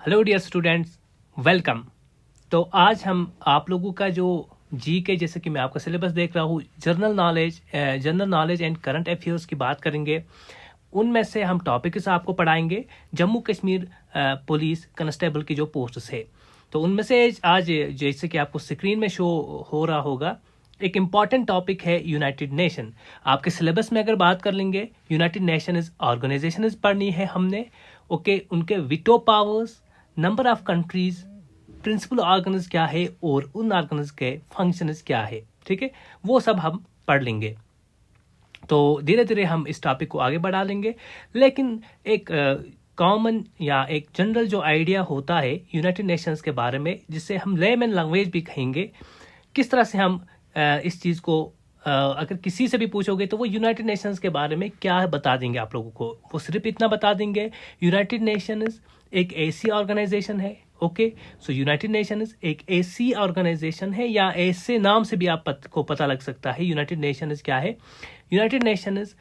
Hello dear students, welcome. तो आज हम आप लोगों का जो जी के, जैसे कि मैं आपका सिलेबस देख रहा हूँ, general knowledge and current affairs की बात करेंगे। उनमें से हम टॉपिक्स आपको पढ़ाएंगे जम्मू कश्मीर पुलिस कांस्टेबल की जो पोस्ट्स है। तो उनमें से आज, जैसे कि आपको स्क्रीन में शो हो रहा होगा, एक इम्पॉर्टेंट टॉपिक है यूनाइटेड नेशन। आपके सिलेबस में अगर बात कर लेंगे, united nation is organization is पढ़नी है हमने। ओके, उनके veto powers, number of countries, principal organs क्या है और उन ऑर्गन्स के फंक्शंस क्या है, ठीक है, वो सब हम पढ़ लेंगे। तो धीरे धीरे हम इस टॉपिक को आगे बढ़ा लेंगे। लेकिन एक कॉमन या एक जनरल जो आइडिया होता है यूनाइटेड नेशंस के बारे में, जिसे हम लेमन लैंग्वेज भी कहेंगे, किस तरह से हम इस चीज़ को अगर किसी से भी पूछोगे तो वो यूनाइटेड नेशंस के बारे में क्या बता देंगे आप लोगों को। वो सिर्फ इतना बता देंगे, यूनाइटेड नेशंस एक ऐसी ऑर्गेनाइजेशन है। ओके, सो यूनाइटेड नेशंस एक ऐसी ऑर्गेनाइजेशन है, या ऐसे नाम से भी को पता लग सकता है। यूनाइटेड नेशंस क्या है? United Nations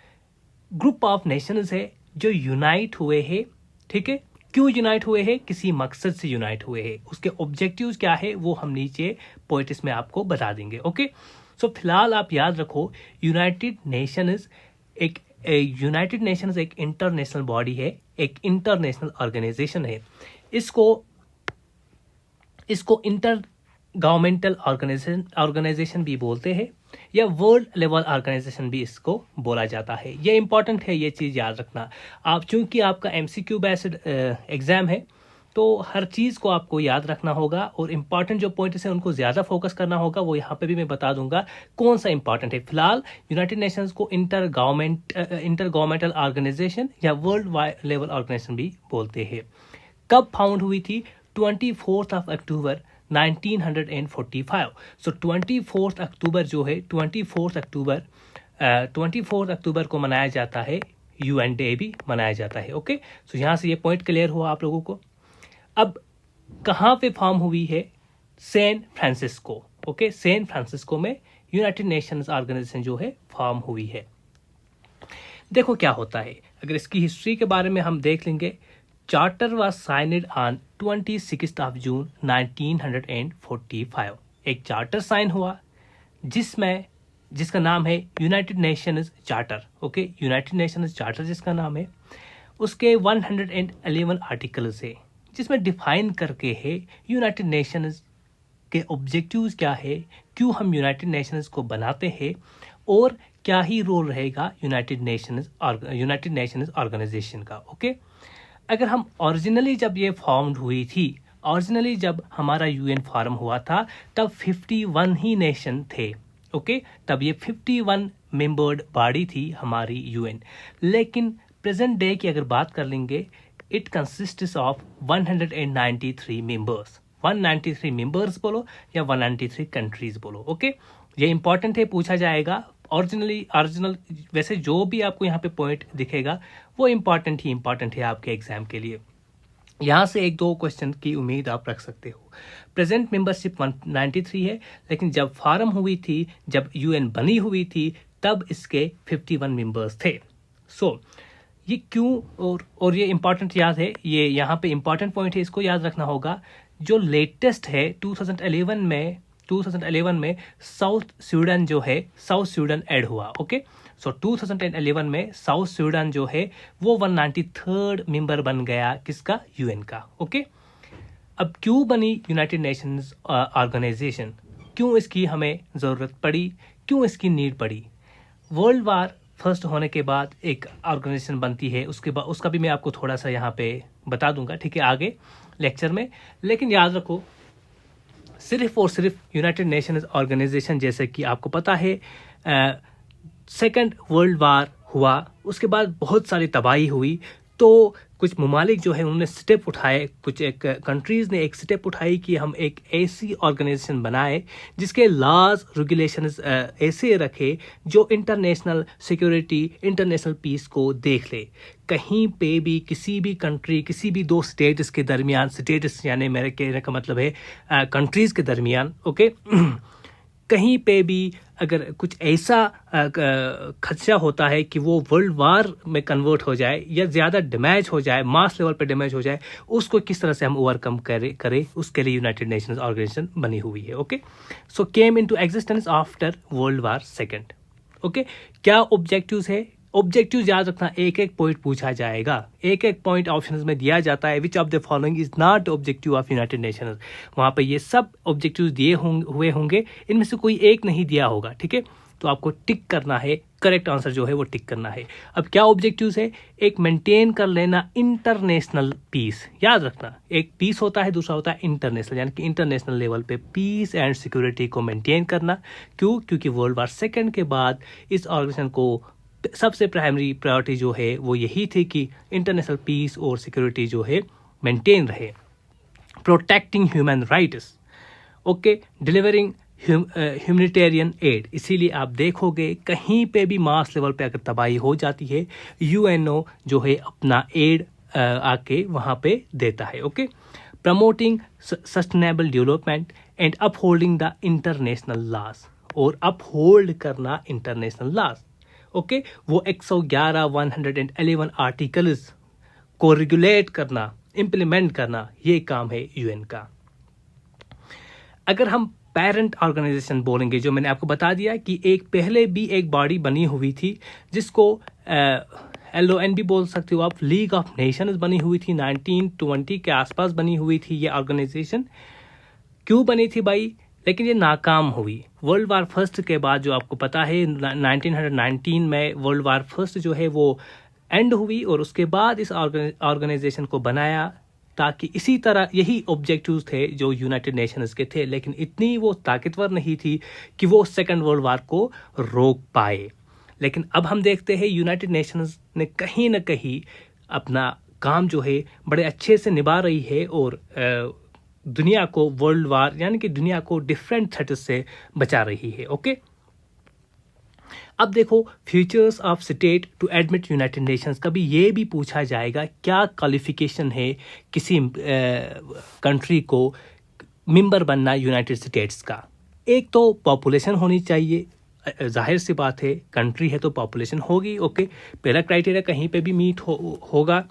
group of Nations है जो यूनाइट हुए हैं। ठीक है, क्यों यूनाइट हुए हैं? किसी मकसद से यूनाइट हुए हैं। उसके ऑब्जेक्टिव्स क्या है वो हम नीचे पॉइंट्स में आपको बता देंगे। ओके, सो फिलहाल आप याद रखो, यूनाइटेड नेशंस एक इंटरनेशनल बॉडी है, एक इंटरनेशनल ऑर्गेनाइजेशन है। इसको इंटर गवर्नमेंटल ऑर्गेनाइजेशन भी बोलते हैं, या वर्ल्ड लेवल ऑर्गेनाइजेशन भी इसको बोला जाता है। ये इंपॉर्टेंट है, ये चीज़ याद रखना। आप चूंकि आपका एमसीक्यू बेस्ड एग्जाम है, तो हर चीज़ को आपको याद रखना होगा, और इम्पॉर्टेंट जो पॉइंट्स हैं उनको ज़्यादा फोकस करना होगा। वो यहाँ पे भी मैं बता दूंगा कौन सा इंपॉर्टेंट है। फिलहाल यूनाइटेड नेशंस को इंटर गवर्नमेंटल ऑर्गेनाइजेशन या वर्ल्ड लेवल ऑर्गेनाइजेशन भी बोलते हैं। कब फाउंड हुई थी? 24 अक्टूबर 1945। सो 24 अक्टूबर जो है, 24 अक्टूबर को मनाया जाता है, यूएन डे भी मनाया जाता है। ओके, सो यहाँ से ये पॉइंट क्लियर हुआ आप लोगों को। अब कहाँ पे फॉर्म हुई है? San Francisco. Okay, San Francisco में यूनाइटेड नेशंस ऑर्गेनाइजेशन जो है फॉर्म हुई है। देखो क्या होता है, अगर इसकी हिस्ट्री के बारे में हम देख लेंगे। चार्टर वाज साइनड ऑन 26 जून 1945। एक चार्टर साइन हुआ जिसका नाम है United Nations charter. Okay, United Nations charter जिसका नाम है, उसके 111 आर्टिकल्स है, जिसमें डिफाइन करके है यूनाइटेड नेशंस के ऑब्जेक्टिव्स क्या है, क्यों हम यूनाइटेड नेशंस को बनाते हैं, और क्या ही रोल रहेगा यूनाइटेड नेशंस ऑर्गेनाइजेशन का। ओके, अगर हम ओरिजिनली जब ये फॉर्म्ड हुई थी, ओरिजिनली जब हमारा यूएन फॉर्म हुआ था, तब 51 ही नेशन थे। ओके, तब ये 51 मेंबर्ड बॉडी थी हमारी यूएन। लेकिन प्रेजेंट डे की अगर बात कर लेंगे, it consists of 193 members. 193 members बोलो या 193 कंट्रीज बोलो। ओके, ये इंपॉर्टेंट है, पूछा जाएगा। ओरिजिनल वैसे जो भी आपको यहाँ पे पॉइंट दिखेगा वो इंपॉर्टेंट है आपके एग्जाम के लिए। यहाँ से एक दो क्वेश्चन की उम्मीद आप रख सकते हो। प्रेजेंट मेंबरशिप 193 है, लेकिन जब फॉर्म हुई थी, जब यूएन बनी हुई थी, तब इसके 51 मेंबर्स थे। सो ये क्यों, और ये इंपॉर्टेंट याद है, ये यहाँ पे इंपॉर्टेंट पॉइंट है, इसको याद रखना होगा। जो लेटेस्ट है 2011 में साउथ स्वीडन जो है, साउथ स्वीडन ऐड हुआ। ओके, सो 2011 में साउथ स्वीडन जो है वो 193rd मेंबर बन गया, किसका? यूएन का। ओके, अब क्यों बनी यूनाइटेड नेशंस ऑर्गेनाइजेशन? क्यों इसकी हमें ज़रूरत पड़ी? क्यों इसकी नीड पड़ी? वर्ल्ड वार फर्स्ट होने के बाद एक ऑर्गेनाइजेशन बनती है, उसके बाद उसका भी मैं आपको थोड़ा सा यहाँ पे बता दूंगा, ठीक है, आगे लेक्चर में। लेकिन याद रखो, सिर्फ और सिर्फ यूनाइटेड नेशंस ऑर्गेनाइजेशन, जैसे कि आपको पता है, सेकेंड वर्ल्ड वार हुआ, उसके बाद बहुत सारी तबाही हुई, तो कुछ ममालिक जो है उन्होंने स्टेप उठाए, कुछ एक कंट्रीज़ ने एक स्टेप उठाई कि हम एक ऐसी ऑर्गेनाइजेशन बनाए जिसके लॉज रेगुलेशंस ऐसे रखे जो इंटरनेशनल सिक्योरिटी, इंटरनेशनल पीस को देख ले। कहीं पे भी किसी भी कंट्री, किसी भी दो स्टेट्स के दरमियान, स्टेट्स यानी मेरे कहने का मतलब है कंट्रीज़ के दरमियान, ओके, कहीं पे भी अगर कुछ ऐसा खदशा होता है कि वो वर्ल्ड वार में कन्वर्ट हो जाए या ज़्यादा डैमेज हो जाए, मास लेवल पे डैमेज हो जाए, उसको किस तरह से हम ओवरकम करें उसके लिए यूनाइटेड नेशंस ऑर्गेनाइजेशन बनी हुई है। Okay, so came into existence after world war second. Okay, क्या ऑब्जेक्टिव्स है? ऑब्जेक्टिव याद रखना, एक एक पॉइंट पूछा जाएगा, एक एक पॉइंट ऑप्शंस में दिया जाता है। Which of the following is not objective of United Nations, वहां पे ये सब ऑब्जेक्टिव्स दिए हुए होंगे, इनमें से कोई एक नहीं दिया होगा। ठीक है, तो आपको टिक करना है, करेक्ट आंसर जो है वो टिक करना है। अब क्या ऑब्जेक्टिव्स है? एक मेंटेन कर लेना इंटरनेशनल पीस, याद रखना, एक पीस होता है, दूसरा होता है इंटरनेशनल, यानी कि इंटरनेशनल लेवल पे पीस एंड सिक्योरिटी को मेंटेन करना। क्यों? क्योंकि वर्ल्ड वार सेकेंड के बाद इस ऑर्गेनाइजेशन को सबसे प्राइमरी प्रायोरिटी जो है वो यही थी कि इंटरनेशनल पीस और सिक्योरिटी जो है मेंटेन रहे। Protecting human rights, okay, delivering humanitarian aid. इसीलिए आप देखोगे कहीं पे भी मास लेवल पे अगर तबाही हो जाती है, यूएनओ जो है अपना एड आके वहाँ पे देता है। Okay, promoting sustainable development and upholding the international laws, और अपहोल्ड करना इंटरनेशनल लॉज। ओके, वो 111 111 आर्टिकल्स को रेगुलेट करना, इम्प्लीमेंट करना, ये काम है यूएन का। अगर हम पेरेंट ऑर्गेनाइजेशन बोलेंगे, जो मैंने आपको बता दिया कि एक पहले भी एक बॉडी बनी हुई थी जिसको LON भी बोल सकते हो आप, लीग ऑफ नेशंस बनी हुई थी, 1920 के आसपास बनी हुई थी ये ऑर्गेनाइजेशन। क्यों बनी थी भाई? लेकिन ये नाकाम हुई। वर्ल्ड वार फर्स्ट के बाद जो आपको पता है 1919 में वर्ल्ड वार फर्स्ट जो है वो एंड हुई, और उसके बाद इस ऑर्गेनाइजेशन को बनाया ताकि इसी तरह, यही ऑब्जेक्टिव्स थे जो यूनाइटेड नेशंस के थे, लेकिन इतनी वो ताकतवर नहीं थी कि वो सेकेंड वर्ल्ड वार को रोक पाए। लेकिन अब हम देखते हैं यूनाइटेड नेशंस ने कहीं ना कहीं अपना काम जो है बड़े अच्छे से निभा रही है, और दुनिया को वर्ल्ड वार यानी कि दुनिया को डिफरेंट थ्रेट्स से बचा रही है। ओके, अब देखो futures of state to admit United Nations, कभी ये भी पूछा जाएगा क्या क्वालिफिकेशन है किसी कंट्री को मेंबर बनना यूनाइटेड स्टेट्स का। एक तो पॉपुलेशन होनी चाहिए, जाहिर सी बात है, कंट्री है तो पॉपुलेशन होगी। ओके, पहला क्राइटेरिया कहीं पे भी मीट होगा।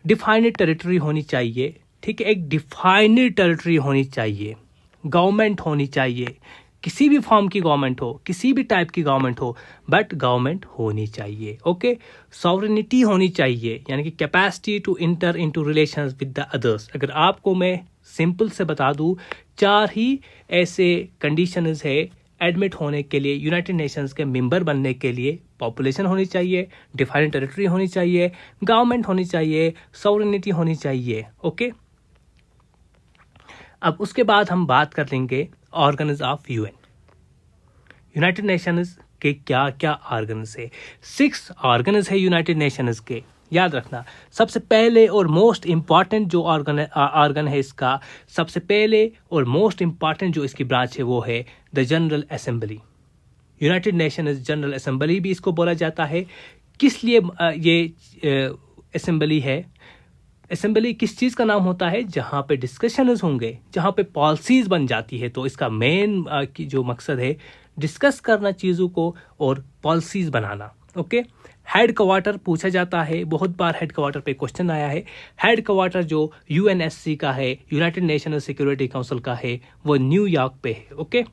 डिफाइंड टेरिटरी होनी चाहिए, ठीक है, एक डिफाइंड टेरिटरी होनी चाहिए, गवर्नमेंट होनी चाहिए, किसी भी फॉर्म की गवर्नमेंट हो, किसी भी टाइप की गवर्नमेंट हो, बट गवर्नमेंट होनी चाहिए। ओके, सॉवरेनिटी होनी चाहिए, यानी कि capacity to enter into relations with the others. अगर आपको मैं सिंपल से बता दूं, 4 ही ऐसे कंडीशंस है एडमिट होने के लिए, यूनाइटेड नेशंस के मेंबर बनने के लिए। पॉपुलेशन होनी चाहिए, डिफाइंड टेरिटरी होनी चाहिए, गवर्नमेंट होनी चाहिए, सॉवरेनिटी होनी चाहिए। ओके, अब उसके बाद हम बात कर लेंगे organs of UN. United Nations के क्या क्या ऑर्गन्स है? 6 ऑर्गन्स है यूनाइटेड नेशंस के, याद रखना। सबसे पहले और मोस्ट इंपॉर्टेंट जो ऑर्गन है इसका, सबसे पहले और मोस्ट इंपॉर्टेंट जो इसकी ब्रांच है वो है the general assembly. United Nations general assembly भी इसको बोला जाता है। किस लिए ये असेंबली है? असेंबली किस चीज़ का नाम होता है? जहाँ पे डिस्कशंस होंगे, जहाँ पे पॉलिसीज बन जाती है। तो इसका मेन जो मकसद है डिस्कस करना चीज़ों को और पॉलिसीज बनाना। ओके, हेड क्वार्टर पूछा जाता है, बहुत बार हेड क्वार्टर पे क्वेश्चन आया है। हेड क्वार्टर जो UNSC का है, यूनाइटेड नेशनल सिक्योरिटी काउंसिल का है, वो न्यूयॉर्क पे है। ओके,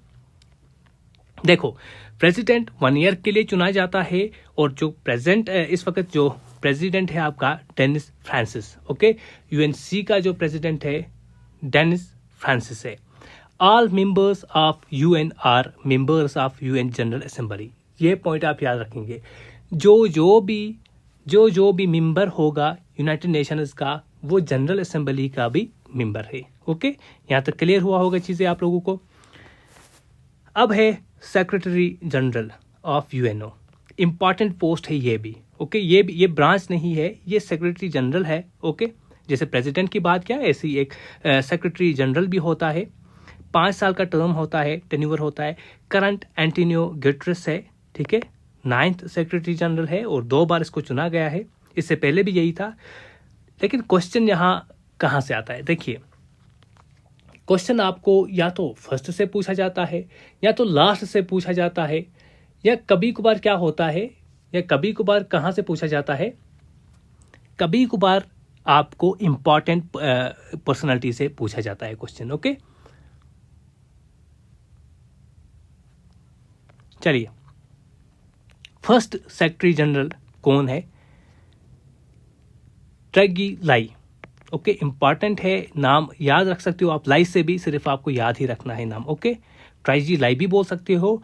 देखो प्रेसिडेंट 1 ईयर के लिए चुना जाता है, और जो प्रेजेंट इस वक्त जो प्रेसिडेंट है आपका डेनिस फ्रांसिस। ओके, UNC का जो प्रेसिडेंट है डेनिस फ्रांसिस है। All members of UN are members of UN General Assembly. ये पॉइंट आप याद रखेंगे। जो भी मेंबर होगा यूनाइटेड नेशंस का, वो जनरल असेंबली का भी मेंबर है। ओके, यहाँ तक क्लियर हुआ होगा चीज़ें आप लोगों को। अब है secretary general of UNO, important post है ये भी। ओके, ये ब्रांच नहीं है, ये सेक्रेटरी जनरल है। ओके, जैसे प्रेसिडेंट की बात किया, ऐसे ही एक सेक्रेटरी जनरल भी होता है। 5 साल का टर्म होता है, टेन्यूर होता है। करंट एंटोनियो गुटेरेस है, ठीक है, 9th सेक्रेटरी जनरल है, और 2 बार इसको चुना गया है। इससे पहले भी यही था। लेकिन क्वेश्चन यहाँ कहाँ से आता है? देखिए, क्वेश्चन आपको या तो फर्स्ट से पूछा जाता है या तो लास्ट से पूछा जाता है, या कभी कभार क्या होता है, या कभी कभार कहाँ से पूछा जाता है, कभी कभार आपको इंपॉर्टेंट पर्सनालिटी से पूछा जाता है क्वेश्चन। ओके, चलिए, फर्स्ट सेक्रेटरी जनरल कौन है? ट्रेगी लाई। ओके, इंपॉर्टेंट है, नाम याद रख सकते हो आप, लाई से भी सिर्फ आपको याद ही रखना है नाम। ओके, ट्रेगी लाई भी बोल सकते हो।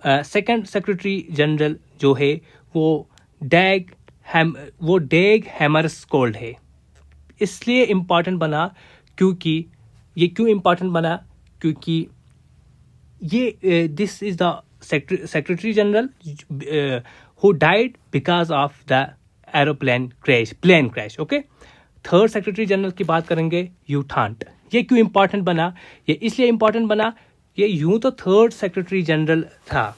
सेकंड सेक्रेटरी जनरल जो है वो डेग हैमरस्कोल्ड है। इसलिए इंपॉर्टेंट बना क्योंकि ये क्यों इंपॉर्टेंट बना, क्योंकि ये this is the secretary general who died because of the aeroplane crash. Okay, third secretary general की बात करेंगे, यूथांट। ये क्यों इंपॉर्टेंट बना? ये इसलिए इंपॉर्टेंट बना, ये यूं तो थर्ड सेक्रेटरी जनरल था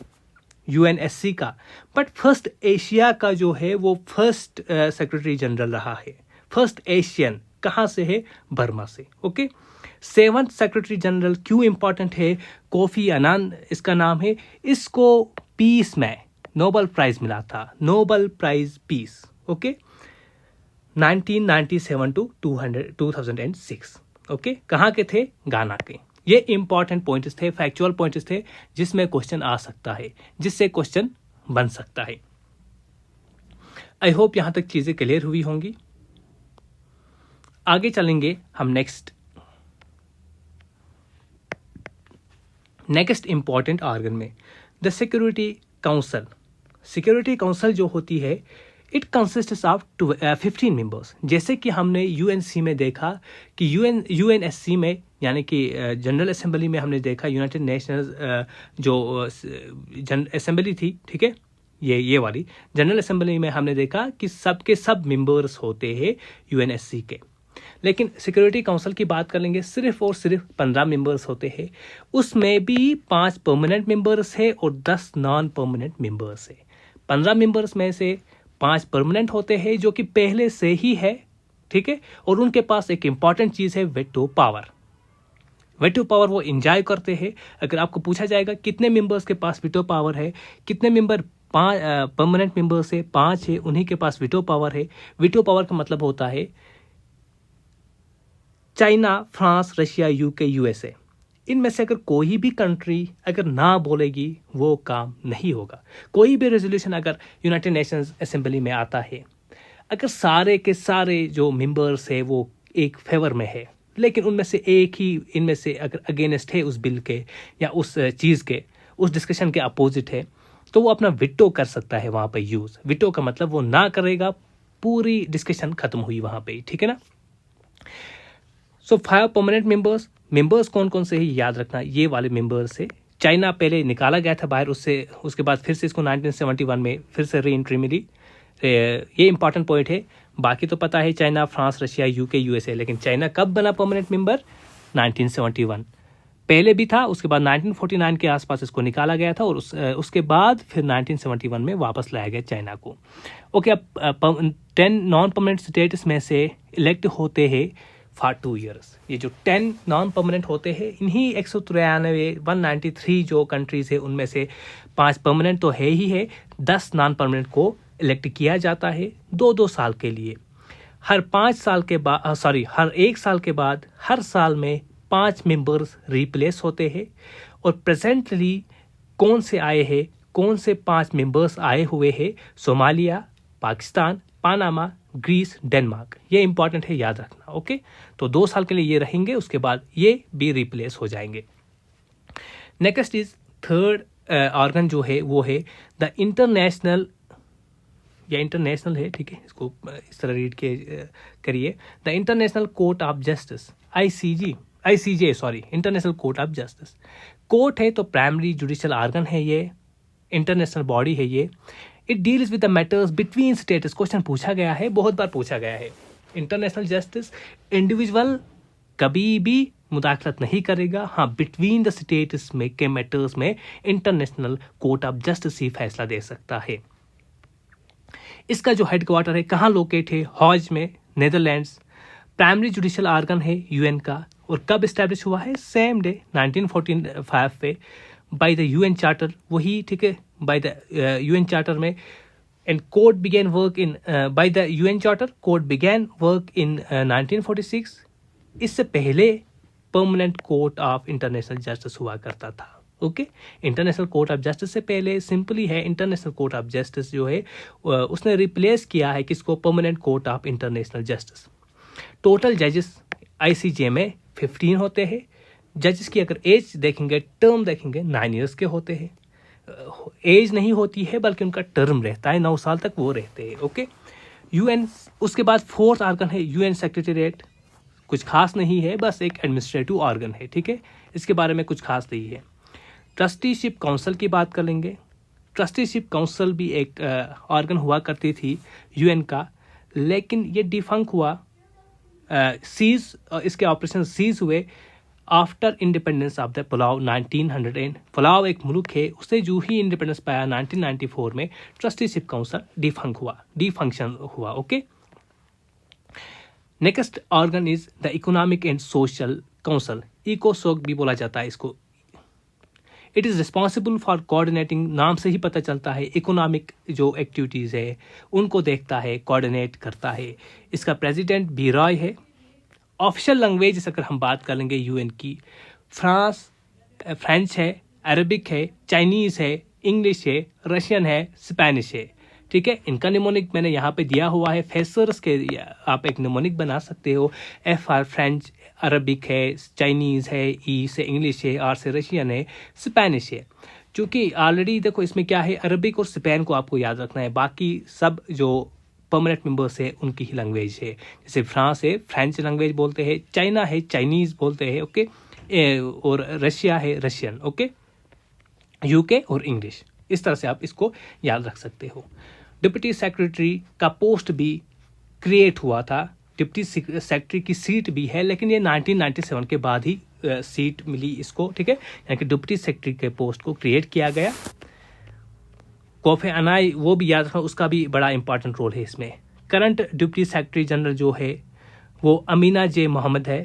यूएनएससी का, बट फर्स्ट एशिया का जो है वो फर्स्ट सेक्रेटरी जनरल रहा है। फर्स्ट एशियन कहाँ से है? बर्मा से। ओके, सेवंथ सेक्रेटरी जनरल क्यों इंपॉर्टेंट है? कोफी अनान इसका नाम है। इसको पीस में नोबेल प्राइज मिला था, Nobel prize peace. Okay, 1997 to 2006। Okay, कहाँ के थे? गाना के। ये इंपॉर्टेंट पॉइंट्स थे, फैक्चुअल पॉइंट्स थे जिसमें क्वेश्चन आ सकता है, जिससे क्वेश्चन बन सकता है। आई होप यहां तक चीजें क्लियर हुई होंगी। आगे चलेंगे हम नेक्स्ट इंपॉर्टेंट ऑर्गन में, the security council. Security council जो होती है, इट कंसिस्ट ऑफ 15 मेंबर्स। जैसे कि हमने यूएनसी में देखा कि यूएनएससी में, यानी कि जनरल असेंबली में हमने देखा, यूनाइटेड नेशंस जो असेंबली थी, ठीक है, ये वाली जनरल असेंबली में हमने देखा कि सबके सब मेंबर्स होते हैं यूएनएससी के। लेकिन सिक्योरिटी काउंसिल की बात कर लेंगे, सिर्फ और सिर्फ 15 मेंबर्स होते हैं। उसमें भी 5 परमानेंट मेंबर्स है और 10 नॉन परमानेंट मेंबर्स है। 15 मेंबर्स में से 5 परमानेंट होते हैं जो कि पहले से ही है, ठीक है, और उनके पास एक इंपॉर्टेंट चीज है, वेटो पावर। वेटो पावर वो एंजॉय करते हैं। अगर आपको पूछा जाएगा कितने मेंबर्स के पास वेटो पावर है, कितने मेंबर परमानेंट मेंबर्स है, 5 है, उन्हीं के पास वेटो पावर है। वेटो पावर का मतलब होता है China, France, Russia, UK, USA, इनमें से अगर कोई भी कंट्री अगर ना बोलेगी वो काम नहीं होगा। कोई भी रेजोल्यूशन अगर यूनाइटेड नेशंस असेंबली में आता है, अगर सारे के सारे जो मेंबर्स है वो एक फेवर में है, लेकिन उनमें से एक ही इनमें से अगर अगेंस्ट है उस बिल के या उस चीज़ के, उस डिस्कशन के अपोजिट है, तो वो अपना विटो कर सकता है वहाँ पे यूज़। विटो का मतलब वो ना करेगा, पूरी डिस्कशन खत्म हुई वहाँ पे, ठीक है ना। सो 5 परमानेंट मेंबर्स कौन कौन से ही याद रखना, ये वाले मेंबर्स से। चाइना पहले निकाला गया था बाहर, उसके बाद फिर से इसको 1971 में फिर से री एंट्री मिली। ये इंपॉर्टेंट पॉइंट है। बाकी तो पता है China, France, Russia, UK, USA, लेकिन चाइना कब बना परमानेंट मेंबर? 1971। पहले भी था, उसके बाद 1949 के आसपास इसको निकाला गया था और उसके बाद फिर 1971 में वापस लाया गया चाइना को। ओके, अब 10 नॉन परमानेंट स्टेट्स में से इलेक्ट होते हैं फॉर 2 ईयर्स। ये जो 10 नॉन परमानेंट होते हैं, इन्हीं 193 जो कंट्रीज है उनमें से 5 परमानेंट तो है ही है, 10 नॉन परमानेंट को इलेक्ट किया जाता है 2-2 साल के लिए। हर 1 साल के बाद हर साल में 5 मेंबर्स रिप्लेस होते हैं। और प्रेजेंटली कौन से आए हैं, कौन से 5 मेंबर्स आए हुए हैं? Somalia, Pakistan, Panama, Greece, Denmark. ये इंपॉर्टेंट है, याद रखना। ओके, तो 2 साल के लिए ये रहेंगे, उसके बाद ये भी रिप्लेस हो जाएंगे। नेक्स्ट इज थर्ड ऑर्गन जो है वो है द इंटरनेशनल है, ठीक है, इसको इस तरह रीड करिए, the international court of justice, ICJ, international court of justice. Court है तो प्राइमरी जुडिशियल ऑर्गन है, ये इंटरनेशनल बॉडी है ये। It deals with the matters between states. Question पूछा गया है, बहुत बार पूछा गया है। इंटरनेशनल जस्टिस, इंडिविजुअल कभी भी मुदाखलत नहीं करेगा। हाँ, बिटवीन द स्टेट्स में के मैटर्स में इंटरनेशनल कोर्ट ऑफ जस्टिस ही फैसला दे सकता है। इसका जो हेडक्वार्टर है, कहाँ लोकेट है? हॉज में, नेदरलैंड्स। प्राइमरी जुडिशियल ऑर्गन है यूएन का, और कब इस्टेब्लिश हुआ है? सेम डे 1945 पे बाय द यूएन चार्टर, वही ठीक है, बाय द यूएन चार्टर में। And court began work in by the UN charter, court began work in 1946। इससे पहले permanent court of international justice हुआ करता था। Okay, international court of justice से पहले सिंपली है इंटरनेशनल कोर्ट ऑफ जस्टिस जो है उसने रिप्लेस किया है किसको? Permanent court of international justice. Total जजेस आईसीजे में 15 होते हैं। जजेस की अगर एज देखेंगे, टर्म देखेंगे, 9 ईयर्स के होते हैं। एज नहीं होती है बल्कि उनका टर्म रहता है, 9 साल तक वो रहते हैं। ओके, यूएन, उसके बाद फोर्थ ऑर्गन है यूएन सेक्रेटेरिएट। कुछ खास नहीं है, बस एक एडमिनिस्ट्रेटिव ऑर्गन है, ठीक है, इसके बारे में कुछ खास नहीं है। ट्रस्टीशिप काउंसिल की बात कर लेंगे। ट्रस्टीशिप काउंसिल भी एक ऑर्गन हुआ करती थी यूएन का, लेकिन ये डिफंक हुआ, सीज, इसके ऑपरेशन सीज हुए after independence of the pulao 1900। Pulao एक मुल्क है, उससे जो ही इंडिपेंडेंस पाया 1994 में, ट्रस्टीशिप काउंसिल डिफंक्शन हुआ। Okay, next organ is the economic and social council, इकोसोक भी बोला जाता है इसको। It is responsible for coordinating, नाम से ही पता चलता है इकोनॉमिक जो एक्टिविटीज़ है उनको देखता है, कोऑर्डिनेट करता है। इसका प्रेसिडेंट बी रॉय है। ऑफिशियल लैंग्वेज अगर हम बात कर लेंगे यूएन की, फ्रेंच है, अरबिक है, चाइनीज़ है, इंग्लिश है, रशियन है, स्पेनिश है, ठीक है। इनका निमोनिक मैंने यहाँ पे दिया हुआ है, फेसर्स के आप एक निमोनिक बना सकते हो। एफ आर फ्रेंच, अरबिक है, चाइनीज़ है, ई से इंग्लिश है, आर से रशियन है, स्पेनिश है। चूँकि ऑलरेडी देखो इसमें क्या है, अरबिक और स्पेन को आपको याद रखना है, बाकी सब जो परमानेंट मेंबर्स है उनकी ही लैंग्वेज है। जैसे फ्रांस है, फ्रेंच लैंग्वेज बोलते हैं, चाइना है, चाइनीज़ बोलते हैं, ओके, और रशिया है, रशियन, ओके, यूके और इंग्लिश। इस तरह से आप इसको याद रख सकते हो। डिप्टी सेक्रेटरी का पोस्ट भी क्रिएट हुआ था, डिप्टी सेक्रेटरी की सीट भी है, लेकिन ये 1997 के बाद ही सीट मिली इसको, ठीक है, यानी कि डिप्टी सेक्रेटरी के पोस्ट को क्रिएट किया गया। कोफी अनाई, वो भी याद रखना, उसका भी बड़ा इंपॉर्टेंट रोल है इसमें। करंट डिप्टी सेक्रेटरी जनरल जो है वो अमीना जे मोहम्मद है।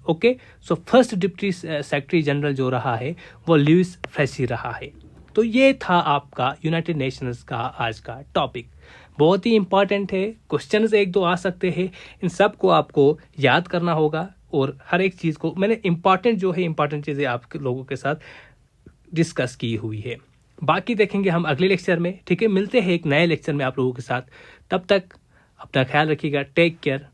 Okay, so first deputy secretary general जो रहा है वो लुइस फ्रेसी रहा है। तो ये था आपका यूनाइटेड नेशंस का आज का टॉपिक, बहुत ही इंपॉर्टेंट है। क्वेश्चंस एक दो आ सकते हैं, इन सब को आपको याद करना होगा, और हर एक चीज़ को मैंने इंपॉर्टेंट जो है, इंपॉर्टेंट चीज़ें आप लोगों के साथ डिस्कस की हुई है। बाकी देखेंगे हम अगले लेक्चर में, ठीक है। मिलते हैं एक नए लेक्चर में आप लोगों के साथ, तब तक अपना ख्याल रखिएगा। Take care.